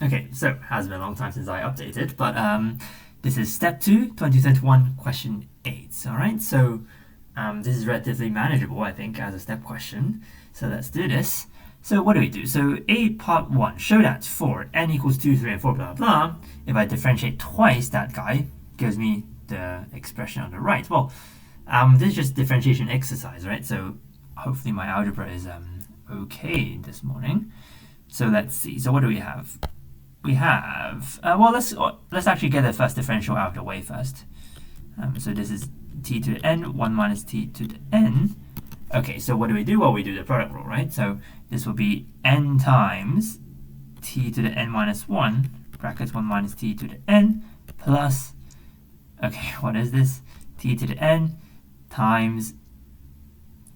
Okay, so has been a long time since I updated, but this is step 2, 2021, question 8. All right, so this is relatively manageable, I think, as a step question. So let's do this. So what do we do? So A part 1, show that for n equals 2, 3, and 4, blah, blah, blah. If I differentiate twice, that guy gives me the expression on the right. Well, this is just differentiation exercise, right? So hopefully my algebra is okay this morning. So let's see. So what do we have? We have, well, let's actually get the first differential out of the way first. So this is t to the n, 1 minus t to the n. Okay, so what do we do? Well, we do the product rule, right? So this will be n times t to the n minus 1, brackets 1 minus t to the n, plus, okay, what is this? T to the n times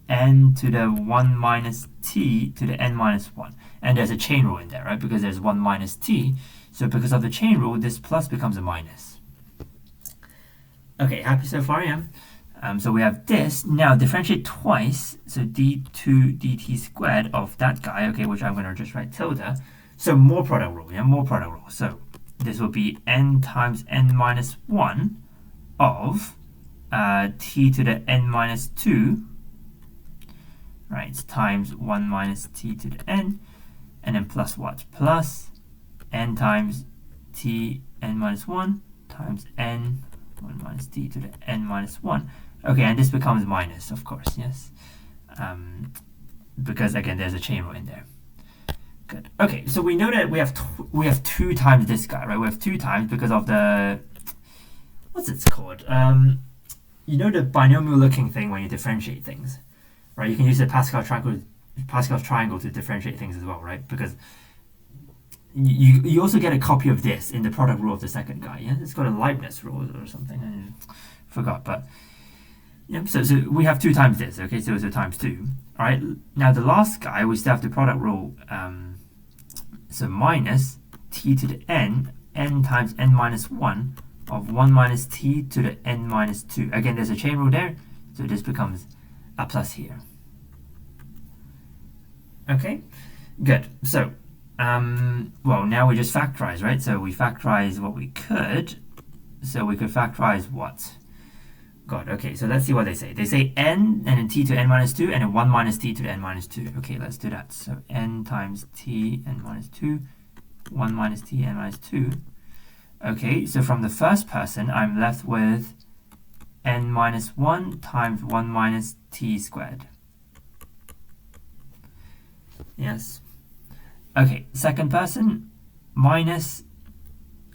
n to the 1 minus t to the n minus 1. And there's a chain rule in there, right? Because there's 1 minus t. So because of the chain rule, this plus becomes a minus. Okay, happy so far, yeah? So we have this. Now differentiate twice. So d2 dt squared of that guy, okay, which I'm going to just write tilde. So more product rule, yeah, more product rule. So this will be n times n minus 1 of t to the n minus 2, right, times 1 minus t to the n, and then plus what? Plus n times t n minus 1 times n 1 minus t to the n minus 1. Okay, and this becomes minus, of course, yes. Because, again, there's a chain rule in there. Good. Okay, so we know that we have 2 times this guy, right? We have 2 times because of the, what's it called? You know the binomial-looking thing when you differentiate things, right? You can use the Pascal's triangle to differentiate things as well, right? Because you also get a copy of this in the product rule of the second guy. Yeah, it's got a Leibniz rule or something. I forgot, but yeah. So we have 2 times this. Okay, so times 2. All right. Now the last guy, we still have the product rule. So minus t to the n times n minus 1 of 1 minus t to the n minus 2. Again, there's a chain rule there, so this becomes a plus here. Okay, good. So, well, now we just factorize, right? So we factorize what we could. So we could factorize what? God, okay, so let's see what they say. They say n and then t to n minus 2 and then 1 minus t to the n minus 2. Okay, let's do that. So n times t n minus 2, 1 minus t n minus 2. Okay, so from the first person, I'm left with n minus 1 times 1 minus t squared. Yes. Okay, second person, minus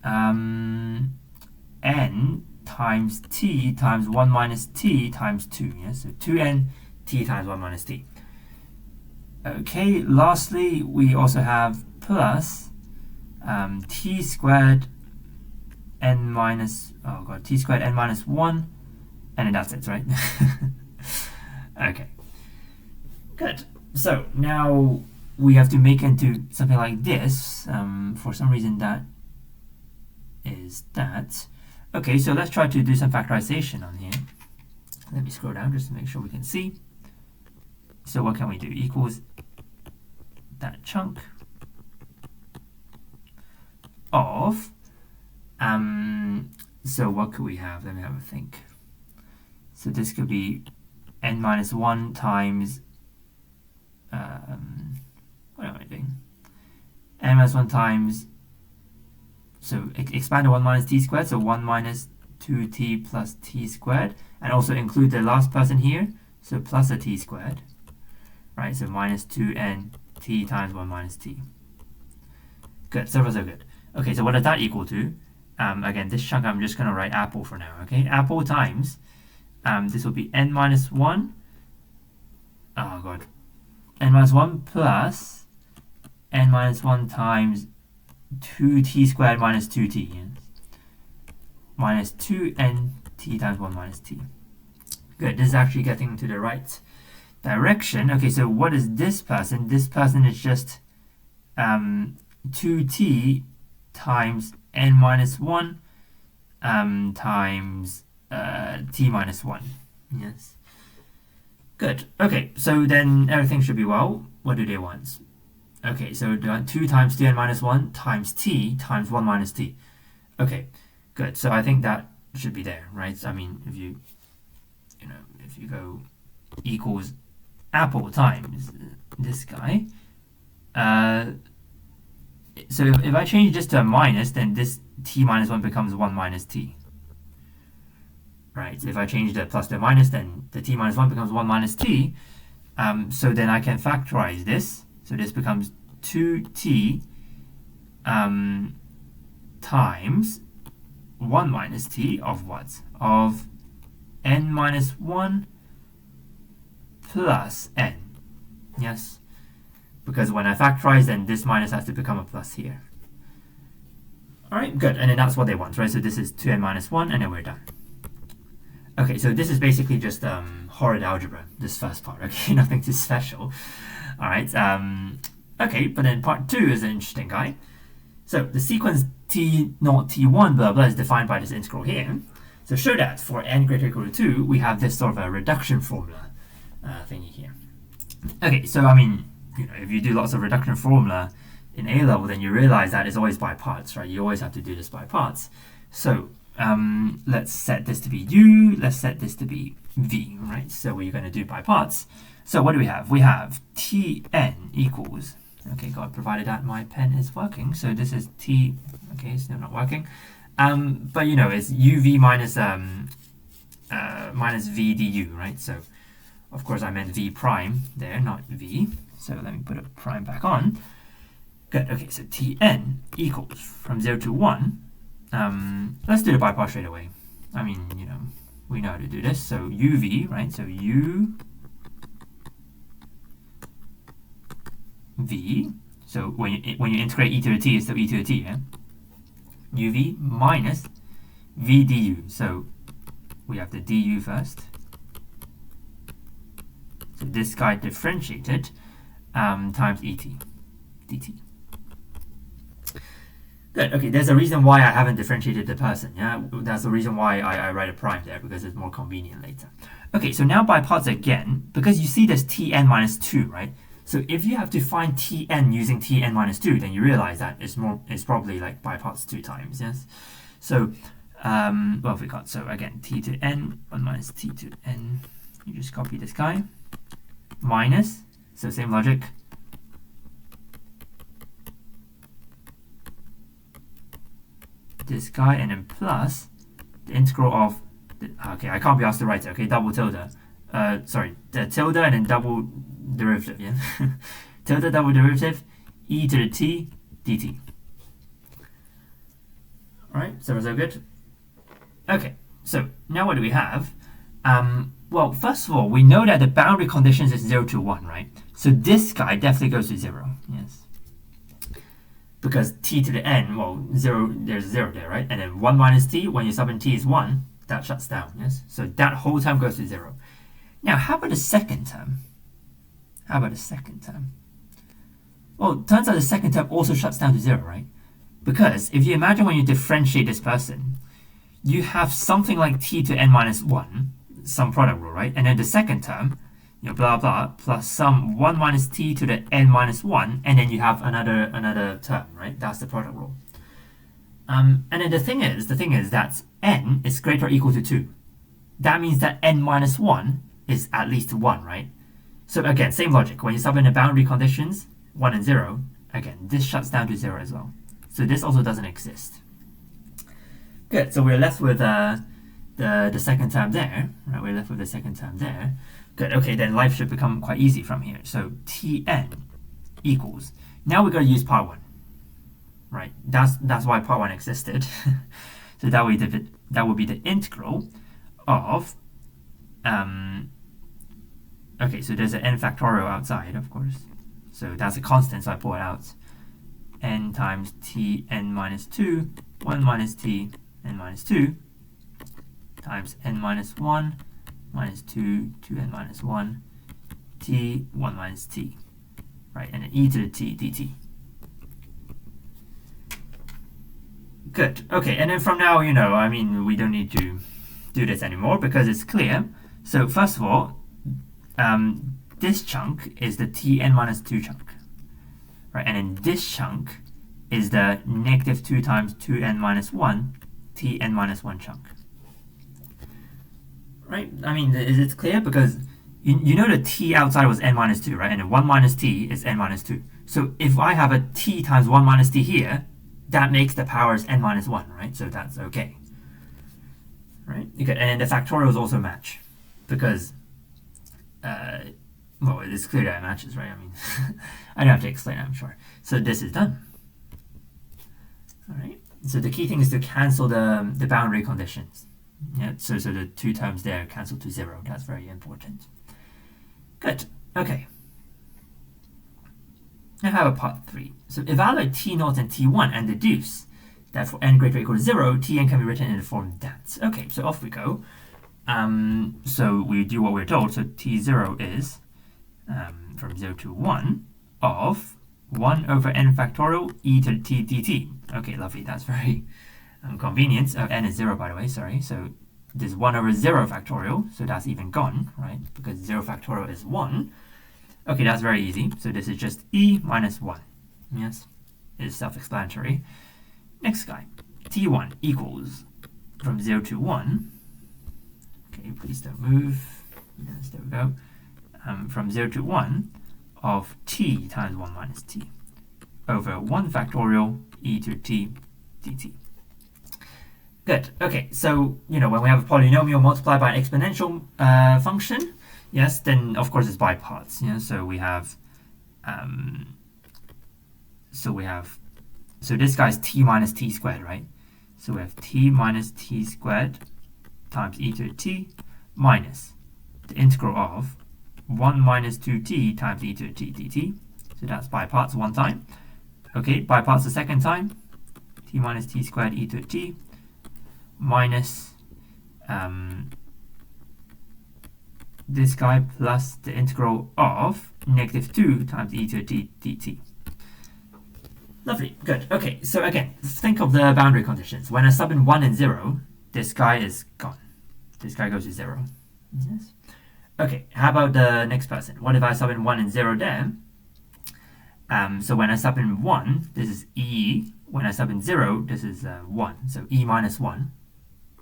n times t times 1 minus t times 2. Yes, so 2n t times 1 minus t. Okay, lastly, we also have plus t squared n minus, oh god, t squared n minus 1, and then that's it, right? Okay, good. So now we have to make into something like this. For some reason that is that. Okay, so let's try to do some factorization on here. Let me scroll down just to make sure we can see. So what can we do? Equals that chunk of, so what could we have? Let me have a think. So this could be n minus 1 times, what am I doing? N minus 1 times, so expand the 1 minus t squared, so 1 minus 2t plus t squared, and also include the last person here, so plus a t squared, right? So minus 2n t times 1 minus t. Good, so far so good. Okay, so what does that equal to? Again, this chunk I'm just going to write apple for now, okay? Apple times, this will be n minus 1, oh god, n minus 1 plus n minus 1 times 2t squared minus 2t, yes? Minus 2n t times 1 minus t. Good, this is actually getting to the right direction. Okay, so what is this person? This person is just 2t times n minus 1 times t minus 1. Yes. Good. Okay, so then everything should be well. What do they want? Okay, so 2 times 2n minus 1 times t times 1 minus t. Okay, good. So I think that should be there, right? I mean, if you go equals apple times this guy, so if I change this to a minus, then this t minus 1 becomes 1 minus t. Right, so if I change the plus to a minus, then the t minus 1 becomes 1 minus t. So then I can factorize this. So this becomes 2t times 1 minus t of what? Of n minus 1 plus n. Yes? Because when I factorize, then this minus has to become a plus here. Alright, good. And then that's what they want, right? So this is 2n minus 1, and then we're done. Okay, so this is basically just horrid algebra, this first part, okay? Nothing too special. Alright, okay, but then part 2 is an interesting guy. So the sequence t naught t1 blah blah is defined by this integral here. So show that for n greater or equal to 2, we have this sort of a reduction formula thingy here. Okay, so I mean, if you do lots of reduction formula in A level, then you realize that it's always by parts, right? You always have to do this by parts. So let's set this to be u, let's set this to be v, right? So we're going to do by parts. So what do we have? We have Tn equals, okay, God provided that my pen is working. So this is T, okay, it's still not working. But it's uv minus minus v du, right? So of course I meant v prime there, not v. So let me put a prime back on. Good, okay, so Tn equals from 0 to 1. Let's do the by part straight away. I mean, we know how to do this. So uv, right? So u v. So when you integrate e to the t, it's still e to the t, yeah? uv minus v du. So we have the du first. So this guy differentiated times et dt. Good. Okay, there's a reason why I haven't differentiated the person. Yeah, that's the reason why I write a prime there, because it's more convenient later. Okay, so now by parts again, because you see there's Tn minus 2, right? So if you have to find Tn using Tn minus 2, then you realize that it's probably like by parts 2 times, yes? So, what have we got? So again, t to n, 1 minus t to n. You just copy this guy. Minus, so same logic. This guy, and then plus the integral of, okay, I can't be asked to write it, okay, double tilde. Sorry, the tilde and then double derivative, yeah? Tilde double derivative, e to the t dt. Alright, so good? Okay, so now what do we have? Well, first of all, we know that the boundary conditions is 0 to 1, right? So this guy definitely goes to 0, yes. Because t to the n, well, 0, there's 0 there, right? And then 1 minus t, when you sub in t is 1, that shuts down, yes? So that whole term goes to 0. Now, how about the second term? Well, it turns out the second term also shuts down to 0, right? Because if you imagine when you differentiate this person, you have something like t to n minus 1, some product rule, right? And then the second term, blah blah, plus some 1 minus t to the n minus 1, and then you have another term, right? That's the product rule. And then the thing is that n is greater or equal to 2. That means that n minus 1 is at least 1, right? So again, same logic. When you sub in the boundary conditions, 1 and 0, again, this shuts down to 0 as well. So this also doesn't exist. Good, so we're left with the second term there, right? We're left with the second term there. Good, okay, then life should become quite easy from here. So Tn equals, now we're going to use part 1, right? That's why part 1 existed. So that would be the integral of, okay, so there's an n factorial outside, of course. So that's a constant, so I pull it out. N times Tn minus 2, 1 minus t, n minus 2, times n minus 1, minus 2, 2n minus 1, t, 1 minus t, right? And then e to the t dt. Good. Okay, and then from now, I mean, we don't need to do this anymore because it's clear. So first of all, this chunk is the Tn minus 2 chunk. right? And then this chunk is the negative 2 times 2n minus 1 tn minus 1 chunk. Right? I mean, is it clear? Because you know the t outside was n minus 2, right? And then 1 minus t is n minus 2. So if I have a t times 1 minus t here, that makes the powers n minus 1, right? So that's okay. Right? Okay, and the factorials also match. Because, well, it's clear that it matches, right? I mean, I don't have to explain it, I'm sure. So this is done. All right. So the key thing is to cancel the boundary conditions. Yeah. So the two terms there cancel to 0. That's very important. Good. Okay. Now have a part 3. So evaluate t0 and t1 and deduce that for n greater or equal to 0, tn can be written in the form that. Okay. So off we go. So we do what we're told. So t0 is from 0 to 1 of 1 over n factorial e to the t dt. Okay, lovely. That's very convenient. N is 0, by the way. Sorry. So this 1 over 0 factorial. So that's even gone, right? Because 0 factorial is 1. Okay, that's very easy. So this is just e minus 1. Yes, it's self-explanatory. Next guy. t1 equals from 0 to 1. Okay, please don't move. Yes, there we go. From 0 to 1 of t times 1 minus t over 1 factorial e to t dt. Good. Okay, so, when we have a polynomial multiplied by an exponential function, yes, then of course it's by parts. Yeah, so we have, so this guy's t minus t squared, right? So we have t minus t squared times e to the t minus the integral of 1 minus 2t times e to the t dt. So that's by parts one time. Okay, by parts the second time. T minus t squared e to the t minus this guy plus the integral of negative 2 times e to the t dt. Lovely, good. Okay, so again, think of the boundary conditions. When I sub in 1 and 0, this guy is gone. This guy goes to 0. Yes. Okay, how about the next person? What if I sub in 1 and 0 there? So when I sub in 1, this is e. When I sub in 0, this is 1. So e minus 1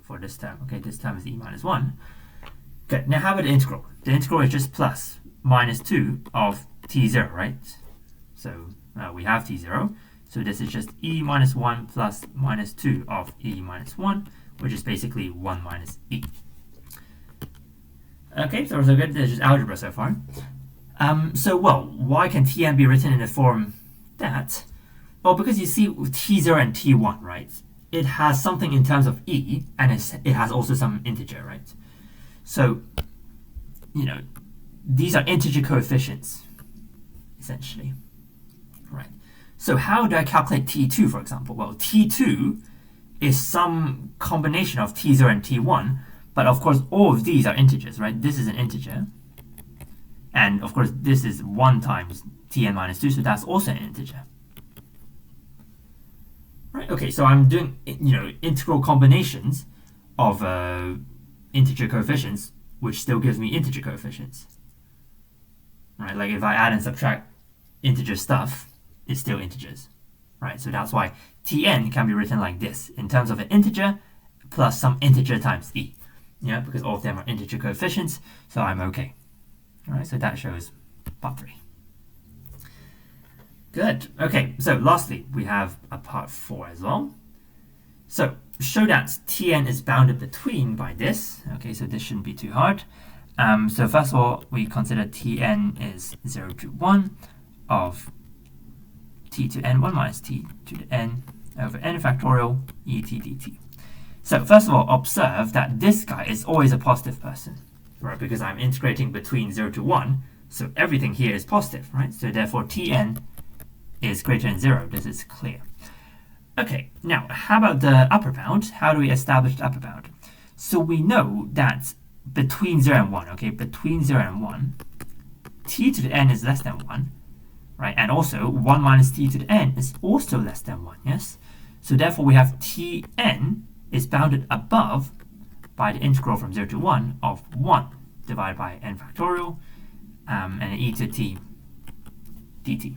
for this term. Okay, this term is e minus 1. Good. Now how about the integral? The integral is just plus minus 2 of t0, right? So we have t0. So this is just e minus 1 plus minus 2 of e minus 1, which is basically 1 minus e. Okay, so good. There's just algebra so far. Why can Tn be written in the form that? Well, because you see t0 and t1, right? It has something in terms of e, and it has also some integer, right? So, these are integer coefficients, essentially, right? So how do I calculate t2, for example? Well, t2 is some combination of t0 and t1, but of course all of these are integers, right? This is an integer. And of course this is 1 times tn minus 2, so that's also an integer. Right, okay, so I'm doing, integral combinations of integer coefficients, which still gives me integer coefficients. Right, like if I add and subtract integer stuff, it's still integers. Right, so that's why tn can be written like this, in terms of an integer plus some integer times e. Yeah, because all of them are integer coefficients, so I'm okay. All right, so that shows part 3. Good. Okay, so lastly, we have a part 4 as well. So show that tn is bounded between by this. Okay, so this shouldn't be too hard. So first of all, we consider tn is 0 to 1 of t to n 1 minus t to the n over n factorial e t dt. So first of all, observe that this guy is always a positive person, right? Because I'm integrating between 0 to 1, so everything here is positive, right? So therefore tn is greater than 0. This is clear. Okay, now how about the upper bound? How do we establish the upper bound? So we know that between 0 and 1, okay, between 0 and 1, t to the n is less than 1, right? And also 1 minus t to the n is also less than 1, yes? So therefore we have tn is bounded above by the integral from 0 to 1 of 1 divided by n factorial and e to t dt.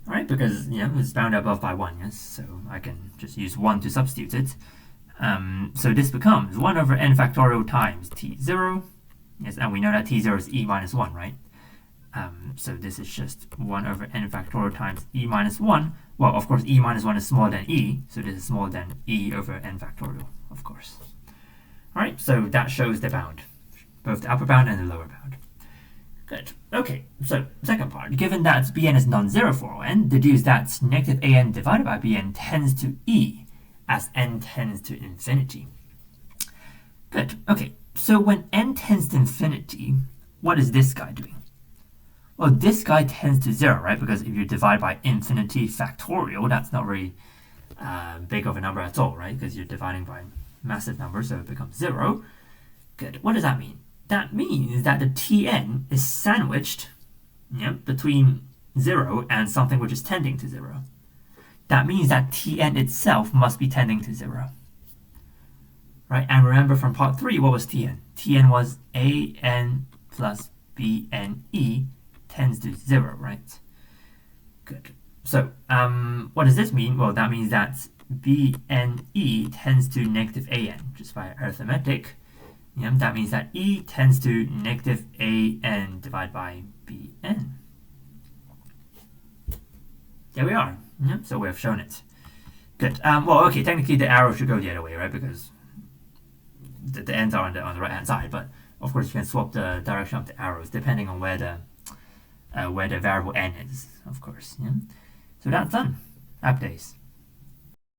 All right, because it's bounded above by 1, yes, so I can just use 1 to substitute it. So this becomes 1 over n factorial times t0, yes, and we know that t0 is e minus 1, right? So this is just 1 over n factorial times e minus 1. Well, of course, e minus 1 is smaller than e, so this is smaller than e over n factorial, of course. All right, so that shows the bound, both the upper bound and the lower bound. Good. Okay, so second part. Given that bn is non-zero for all n, deduce that negative an divided by bn tends to e as n tends to infinity. Good. Okay, so when n tends to infinity, what is this guy doing? Well, this guy tends to 0, right? Because if you divide by infinity factorial, that's not very big of a number at all, right? Because you're dividing by massive numbers, so it becomes 0. Good. What does that mean? That means that the Tn is sandwiched between 0 and something which is tending to 0. That means that Tn itself must be tending to 0. Right? And remember from part 3, what was Tn? Tn was an plus bne tends to 0, right? Good. So what does this mean? Well, that means that bne tends to negative an, just by arithmetic. That means that e tends to negative an divided by bn. There we are. So we have shown it. Good. Well, okay, technically the arrow should go the other way, right? Because the ends are on the right-hand side. But of course, you can swap the direction of the arrows depending on where the variable n is, of course. So that's done. Happy days.